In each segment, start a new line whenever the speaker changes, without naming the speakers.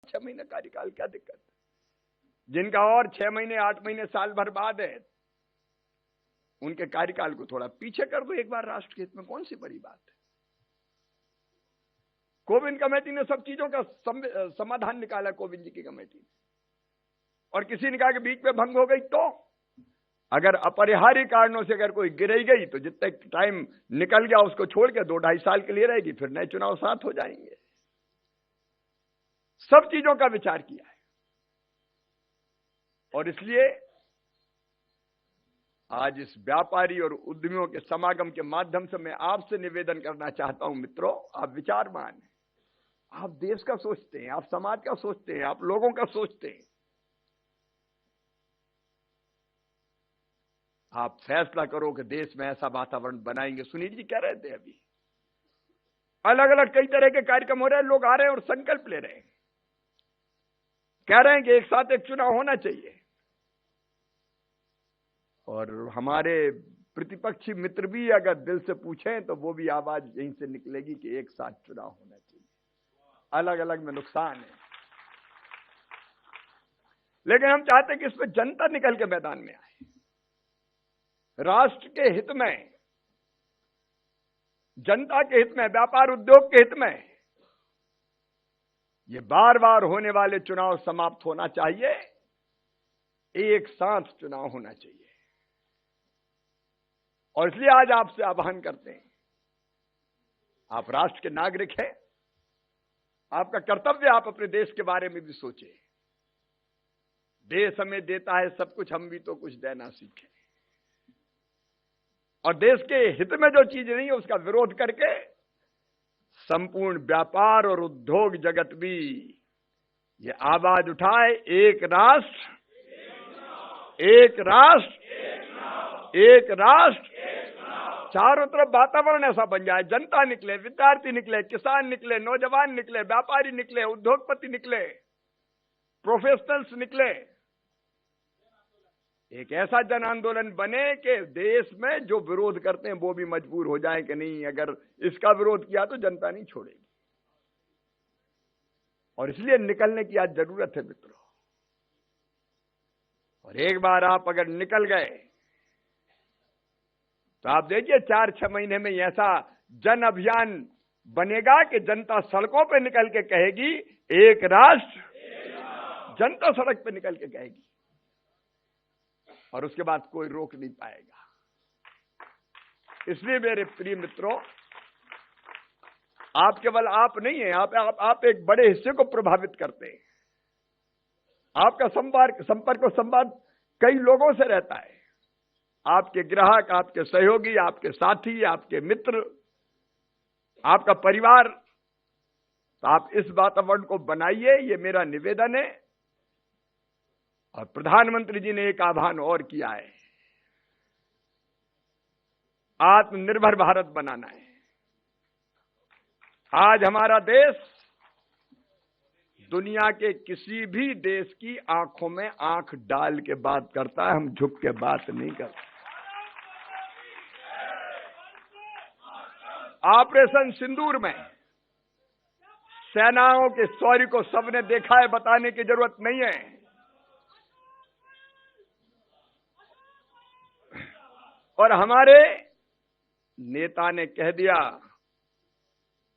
6 महीने कार्यकाल, क्या दिक्कत है? जिनका और 6 महीने 8 महीने साल भर बाद है, उनके कार्यकाल को थोड़ा पीछे कर दो एक बार राष्ट्र के हित में, कौन सी बड़ी बात है? कोविंद कमेटी ने सब चीजों का समाधान निकाला, कोविंद जी की कमेटी ने, और किसी ने कहा कि बीच में भंग हो गई तो अगर अपरिहार्य कारणों से अगर कोई गिर गई तो जितने टाइम निकल गया उसको छोड़ के 2-2.5 साल के लिए रहेगी, फिर नए चुनाव साथ हो जाएंगे। सब चीजों का विचार किया है, और इसलिए आज इस व्यापारी और उद्यमियों के समागम के माध्यम से मैं आपसे निवेदन करना चाहता हूं, मित्रों, आप विचारवान हैं, आप देश का सोचते हैं, आप समाज का सोचते हैं, आप लोगों का सोचते हैं। आप फैसला करो कि देश में ऐसा वातावरण बनाएंगे। सुनील जी कह रहे थे अभी, अलग अलग कई तरह के कार्यक्रम हो रहे हैं, लोग आ रहे हैं और संकल्प ले रहे हैं, कह रहे हैं कि एक साथ एक चुनाव होना चाहिए। और हमारे प्रतिपक्षी मित्र भी अगर दिल से पूछें तो वो भी आवाज यहीं से निकलेगी कि एक साथ चुनाव होना चाहिए। अलग अलग में नुकसान है, लेकिन हम चाहते हैं कि इसमें जनता निकल के मैदान में आए, राष्ट्र के हित में, जनता के हित में, व्यापार उद्योग के हित में ये बार बार होने वाले चुनाव समाप्त होना चाहिए, एक साथ चुनाव होना चाहिए। और इसलिए आज आपसे आह्वान करते हैं, आप राष्ट्र के नागरिक हैं, आपका कर्तव्य आप अपने देश के बारे में भी सोचें। देश हमें देता है सब कुछ, हम भी तो कुछ देना सीखें, और देश के हित में जो चीज नहीं है उसका विरोध करके संपूर्ण व्यापार और उद्योग जगत भी ये आवाज उठाए, एक राष्ट्र, एक राष्ट्र, एक राष्ट्र। चारों तरफ वातावरण ऐसा बन जाए, जनता निकले, विद्यार्थी निकले, किसान निकले, नौजवान निकले, व्यापारी निकले, उद्योगपति निकले, प्रोफेशनल्स निकले, एक ऐसा जन आंदोलन बने कि देश में जो विरोध करते हैं वो भी मजबूर हो जाए कि नहीं, अगर इसका विरोध किया तो जनता नहीं छोड़ेगी। और इसलिए निकलने की आज जरूरत है मित्रों। और एक बार आप अगर निकल गए तो आप देखिए 4-6 महीने में ऐसा जन अभियान बनेगा कि जनता सड़कों पे निकल के कहेगी एक राष्ट्र, जनता सड़क पे निकल के कहेगी, और उसके बाद कोई रोक नहीं पाएगा। इसलिए मेरे प्रिय मित्रों, आप केवल आप नहीं है, आप एक बड़े हिस्से को प्रभावित करते हैं। आपका संपर्क और संवाद कई लोगों से रहता है, आपके ग्राहक, आपके सहयोगी, आपके साथी, आपके मित्र, आपका परिवार। तो आप इस वातावरण को बनाइए, ये मेरा निवेदन है। और प्रधानमंत्री जी ने एक आह्वान और किया है, आत्मनिर्भर भारत बनाना है। आज हमारा देश दुनिया के किसी भी देश की आंखों में आंख डाल के बात करता है, हम झुक के बात नहीं करते। ऑपरेशन सिंदूर में सेनाओं के शौर्य को सबने देखा है, बताने की जरूरत नहीं है। और हमारे नेता ने कह दिया,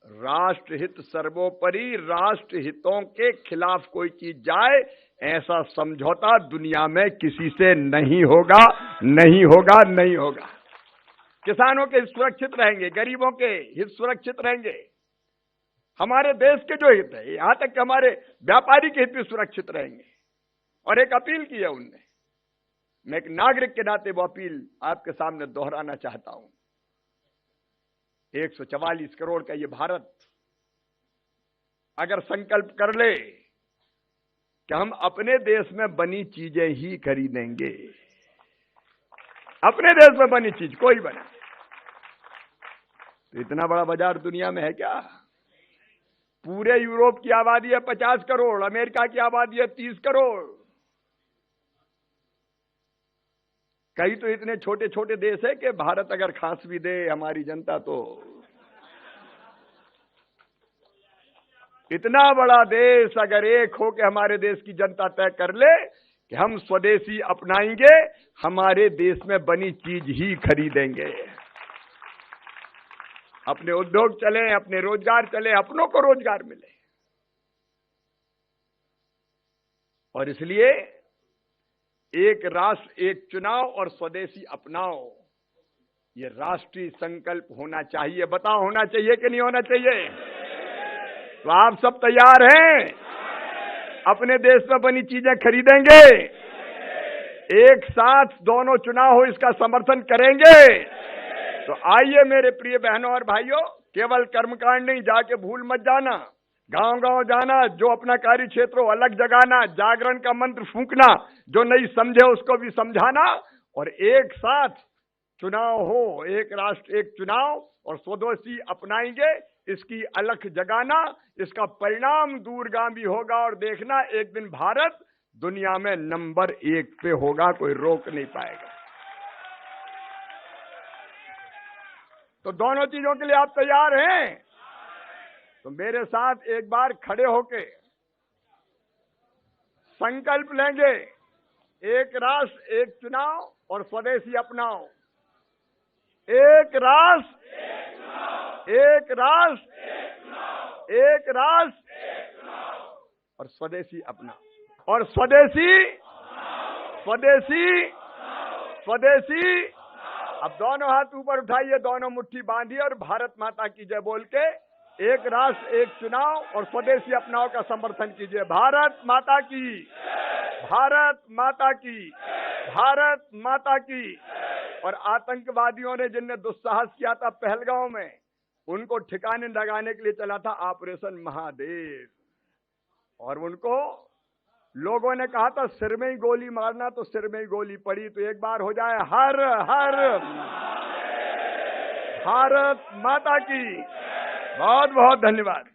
राष्ट्रहित सर्वोपरि, राष्ट्र हितों के खिलाफ कोई चीज जाए ऐसा समझौता दुनिया में किसी से नहीं होगा, नहीं होगा, नहीं होगा। किसानों के हित सुरक्षित रहेंगे, गरीबों के हित सुरक्षित रहेंगे, हमारे देश के जो हित है, यहां तक कि हमारे व्यापारी के हित भी सुरक्षित रहेंगे। और एक अपील की है उनने, मैं एक नागरिक के नाते वो अपील आपके सामने दोहराना चाहता हूं। 144 करोड़ का ये भारत अगर संकल्प कर ले कि हम अपने देश में बनी चीजें ही खरीदेंगे, अपने देश में बनी चीज कोई बना, तो इतना बड़ा बाजार दुनिया में है क्या? पूरे यूरोप की आबादी है 50 करोड़, अमेरिका की आबादी है 30 करोड़। कई तो इतने छोटे छोटे देश है कि भारत अगर खांस भी दे हमारी जनता तो इतना बड़ा देश अगर एक हो के हमारे देश की जनता तय कर ले कि हम स्वदेशी अपनाएंगे, हमारे देश में बनी चीज ही खरीदेंगे, अपने उद्योग चले, अपने रोजगार चले, अपनों को रोजगार मिले। और इसलिए एक राष्ट्र एक चुनाव और स्वदेशी अपनाओ, ये राष्ट्रीय संकल्प होना चाहिए। बताओ होना चाहिए कि नहीं होना चाहिए? तो आप सब तैयार हैं? अपने देश में बनी चीजें खरीदेंगे, एक साथ दोनों चुनाव हो इसका समर्थन करेंगे। तो आइए मेरे प्रिय बहनों और भाइयों, केवल कर्मकांड नहीं, जाके भूल मत जाना, गांव गांव जाना, जो अपना कार्य क्षेत्र हो अलग जगाना, जागरण का मंत्र फूंकना, जो नहीं समझे उसको भी समझाना, और एक साथ चुनाव हो, एक राष्ट्र एक चुनाव और स्वदेशी अपनाएंगे, इसकी अलख जगाना। इसका परिणाम दूरगामी होगा और देखना एक दिन भारत दुनिया में नंबर 1 पे होगा, कोई रोक नहीं पाएगा। तो दोनों चीजों के लिए आप तैयार हैं? तो मेरे साथ एक बार खड़े होके संकल्प लेंगे, एक राष्ट्र एक चुनाव और स्वदेशी अपनाओ। एक राष्ट्र एक राष्ट्र एक राष्ट्र और स्वदेशी अपनाओ। और स्वदेशी स्वदेशी स्वदेशी। अब दोनों हाथ ऊपर उठाइए, दोनों मुट्ठी बांधिए और भारत माता की जय बोल के एक राष्ट्र एक चुनाव और स्वदेशी अपनाओ का समर्थन कीजिए। भारत माता की, भारत माता की, भारत माता की। और आतंकवादियों ने जिनने दुस्साहस किया था पहलगांव में, उनको ठिकाने लगाने के लिए चला था ऑपरेशन महादेव, और उनको लोगों ने कहा था सिर में ही गोली मारना, तो सिर में ही गोली पड़ी। तो एक बार हो जाए हर हर भारत माता की। बहुत बहुत धन्यवाद।